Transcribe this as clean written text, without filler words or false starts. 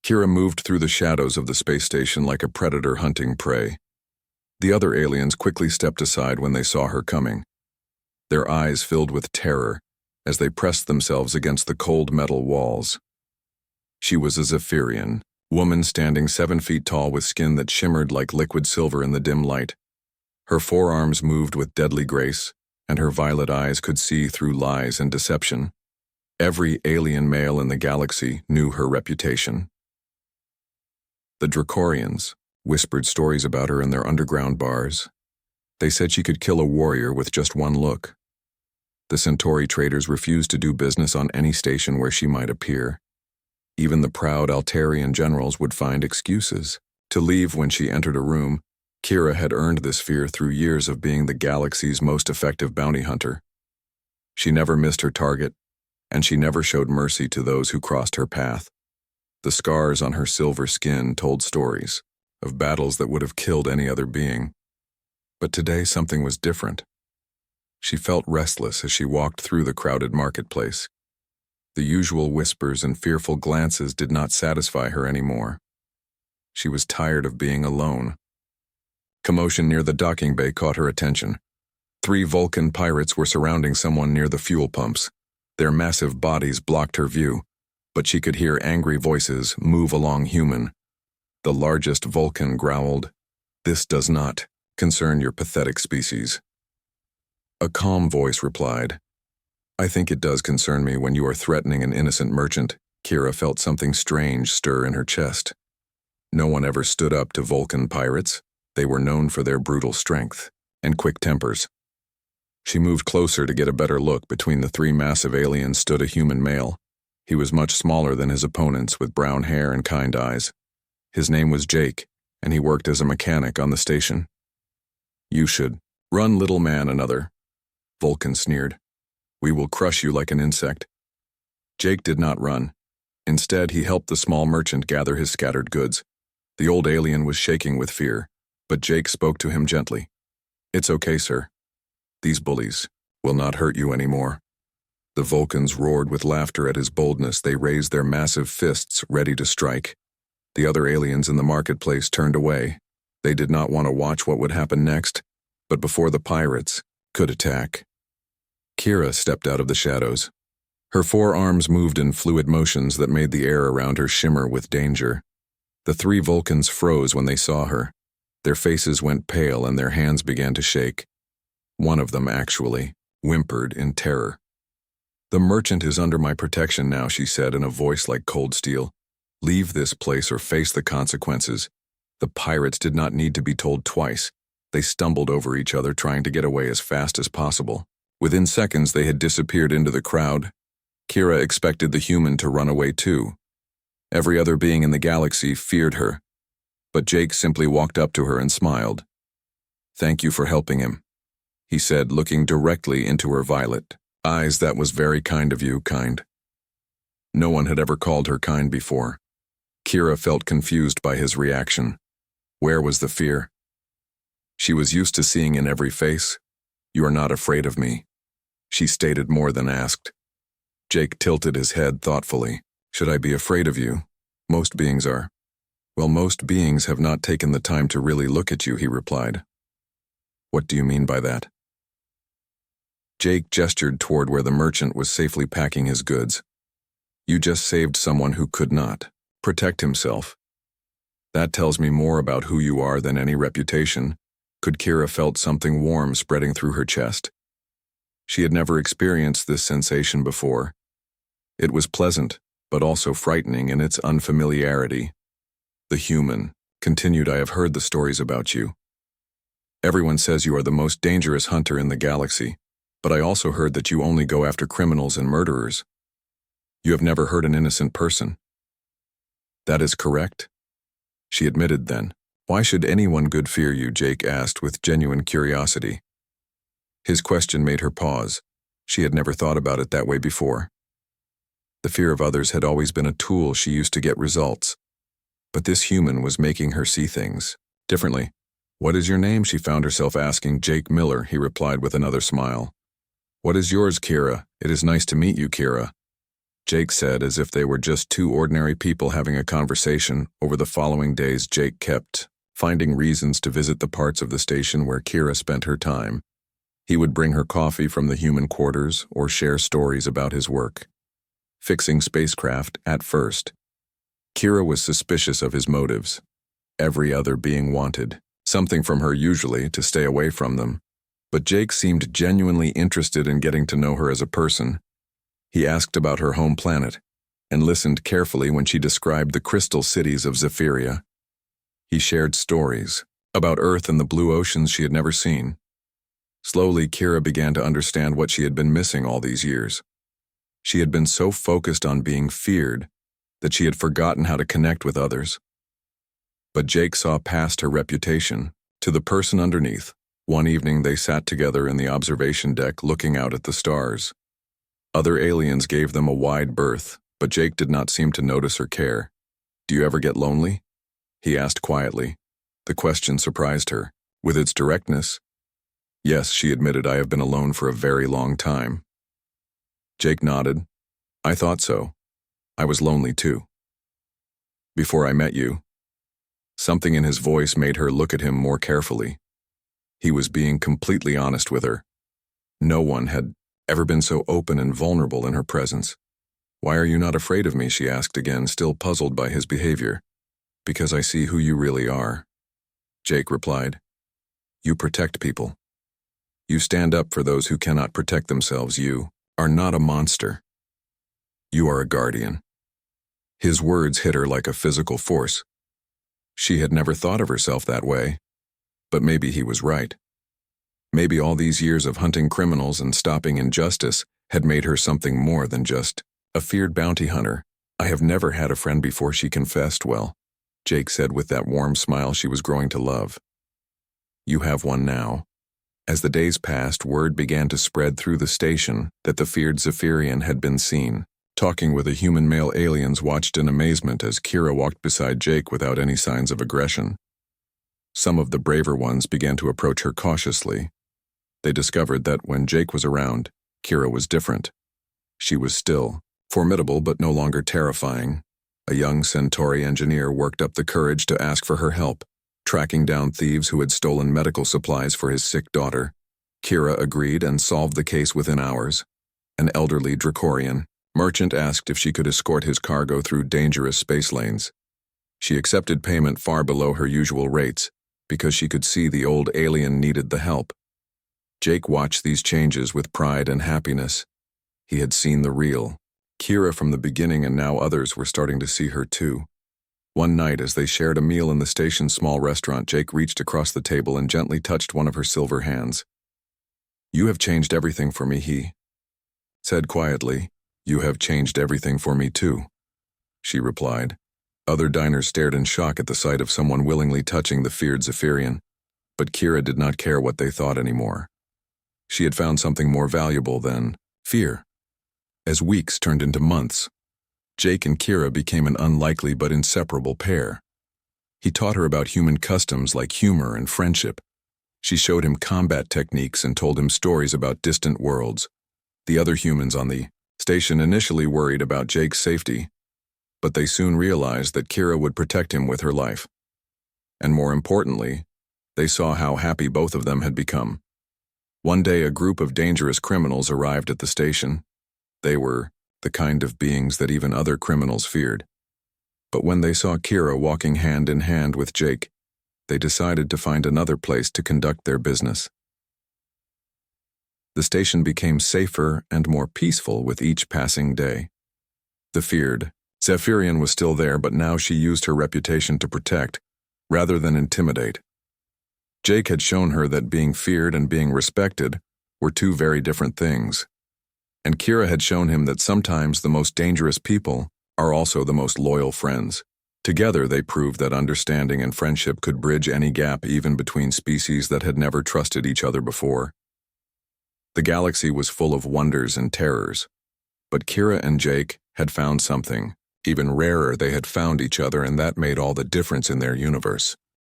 Kira moved through the shadows of the space station like a predator hunting prey. The other aliens quickly stepped aside when they saw her coming. Their eyes filled with terror as they pressed themselves against the cold metal walls. She was a Zephyrian, woman standing 7 feet tall with skin that shimmered like liquid silver in the dim light. Her forearms moved with deadly grace, and her violet eyes could see through lies and deception. Every alien male in the galaxy knew her reputation. The Dracorians whispered stories about her in their underground bars. They said she could kill a warrior with just one look. The Centauri traders refused to do business on any station where she might appear. Even the proud Altarian generals would find excuses to leave when she entered a room. Kira had earned this fear through years of being the galaxy's most effective bounty hunter. She never missed her target, and she never showed mercy to those who crossed her path. The scars on her silver skin told stories of battles that would have killed any other being. But today something was different. She felt restless as she walked through the crowded marketplace. The usual whispers and fearful glances did not satisfy her anymore. She was tired of being alone. Commotion near the docking bay caught her attention. 3 Vulcan pirates were surrounding someone near the fuel pumps. Their massive bodies blocked her view, but she could hear angry voices move along human. The largest Vulcan growled, "This does not concern your pathetic species." A calm voice replied, "I think it does concern me when you are threatening an innocent merchant." Kira felt something strange stir in her chest. No one ever stood up to Vulcan pirates. They were known for their brutal strength and quick tempers. She moved closer to get a better look. Between the 3 massive aliens stood a human male. He was much smaller than his opponents, with brown hair and kind eyes. His name was Jake, and he worked as a mechanic on the station. "You should run, little man," another Vulcan sneered. "We will crush you like an insect." Jake did not run. Instead, he helped the small merchant gather his scattered goods. The old alien was shaking with fear, but Jake spoke to him gently. "It's okay, sir. These bullies will not hurt you anymore." The Vulcans roared with laughter at his boldness. They raised their massive fists, ready to strike. The other aliens in the marketplace turned away. They did not want to watch what would happen next, but before the pirates could attack. Kira stepped out of the shadows. Her forearms moved in fluid motions that made the air around her shimmer with danger. The 3 Vulcans froze when they saw her. Their faces went pale and their hands began to shake. One of them, actually, whimpered in terror. "The merchant is under my protection now," she said in a voice like cold steel. "Leave this place or face the consequences." The pirates did not need to be told twice. They stumbled over each other, trying to get away as fast as possible. Within seconds, they had disappeared into the crowd. Kira expected the human to run away too. Every other being in the galaxy feared her. But Jake simply walked up to her and smiled. "Thank you for helping him," he said, looking directly into her violet eyes. "That was very kind of you, kind." No one had ever called her kind before. Kira felt confused by his reaction. Where was the fear? She was used to seeing in every face, "You are not afraid of me," she stated more than asked. Jake tilted his head thoughtfully. "Should I be afraid of you? Most beings are." "Well, most beings have not taken the time to really look at you," he replied. "What do you mean by that?" Jake gestured toward where the merchant was safely packing his goods. "You just saved someone who could not protect himself. That tells me more about who you are than any reputation." Kira felt something warm spreading through her chest. She had never experienced this sensation before. It was pleasant, but also frightening in its unfamiliarity. "The human continued, "I have heard the stories about you. Everyone says you are the most dangerous hunter in the galaxy, but I also heard that you only go after criminals and murderers. You have never hurt an innocent person." "That is correct," she admitted then. "Why should anyone good fear you?" Jake asked with genuine curiosity. His question made her pause. She had never thought about it that way before. The fear of others had always been a tool she used to get results. But this human was making her see things differently. "What is your name?" she found herself asking. "Jake Miller," he replied with another smile. "What is yours, Kira?" "It is nice to meet you, Kira." Jake said, as if they were just two ordinary people having a conversation. Over the following days, Jake kept finding reasons to visit the parts of the station where Kira spent her time. He would bring her coffee from the human quarters or share stories about his work. Fixing spacecraft at first. Kira was suspicious of his motives. Every other being wanted something from her, usually to stay away from them. But Jake seemed genuinely interested in getting to know her as a person. He asked about her home planet and listened carefully when she described the crystal cities of Zephyria. He shared stories about Earth and the blue oceans she had never seen. Slowly, Kira began to understand what she had been missing all these years. She had been so focused on being feared that she had forgotten how to connect with others. But Jake saw past her reputation to the person underneath. One evening, they sat together in the observation deck looking out at the stars. Other aliens gave them a wide berth, but Jake did not seem to notice or care. "Do you ever get lonely?" he asked quietly. The question surprised her, with its directness. "Yes," she admitted, "I have been alone for a very long time." Jake nodded. "I thought so. I was lonely too. Before I met you." Something in his voice made her look at him more carefully. He was being completely honest with her. No one had ever been so open and vulnerable in her presence. "Why are you not afraid of me?" she asked again, still puzzled by his behavior. "Because I see who you really are," Jake replied. "You protect people. You stand up for those who cannot protect themselves. You are not a monster. You are a guardian." His words hit her like a physical force. She had never thought of herself that way. But maybe he was right. Maybe all these years of hunting criminals and stopping injustice had made her something more than just a feared bounty hunter. "I have never had a friend before," she confessed. "Well," Jake said with that warm smile she was growing to love, "you have one now." As the days passed, word began to spread through the station that the feared Zephyrian had been seen. Talking with a human male, aliens watched in amazement as Kira walked beside Jake without any signs of aggression. Some of the braver ones began to approach her cautiously. They discovered that when Jake was around, Kira was different. She was still formidable but no longer terrifying. A young Centauri engineer worked up the courage to ask for her help, tracking down thieves who had stolen medical supplies for his sick daughter. Kira agreed and solved the case within hours. An elderly Dracorian merchant asked if she could escort his cargo through dangerous space lanes. She accepted payment far below her usual rates because she could see the old alien needed the help. Jake watched these changes with pride and happiness. He had seen the real Kira from the beginning, and now others were starting to see her too. One night, as they shared a meal in the station's small restaurant, Jake reached across the table and gently touched one of her silver hands. "You have changed everything for me," he said quietly. "You have changed everything for me too," she replied. Other diners stared in shock at the sight of someone willingly touching the feared Zephyrian, but Kira did not care what they thought anymore. She had found something more valuable than fear. As weeks turned into months, Jake and Kira became an unlikely but inseparable pair. He taught her about human customs like humor and friendship. She showed him combat techniques and told him stories about distant worlds. The other humans on the station initially worried about Jake's safety, but they soon realized that Kira would protect him with her life. And more importantly, they saw how happy both of them had become. One day, a group of dangerous criminals arrived at the station. They were the kind of beings that even other criminals feared. But when they saw Kira walking hand in hand with Jake, they decided to find another place to conduct their business. The station became safer and more peaceful with each passing day. The feared Zephyrian was still there, but now she used her reputation to protect, rather than intimidate. Jake had shown her that being feared and being respected were two very different things. And Kira had shown him that sometimes the most dangerous people are also the most loyal friends. Together, they proved that understanding and friendship could bridge any gap, even between species that had never trusted each other before. The galaxy was full of wonders and terrors, but Kira and Jake had found something even rarer. They had found each other, and that made all the difference in their universe.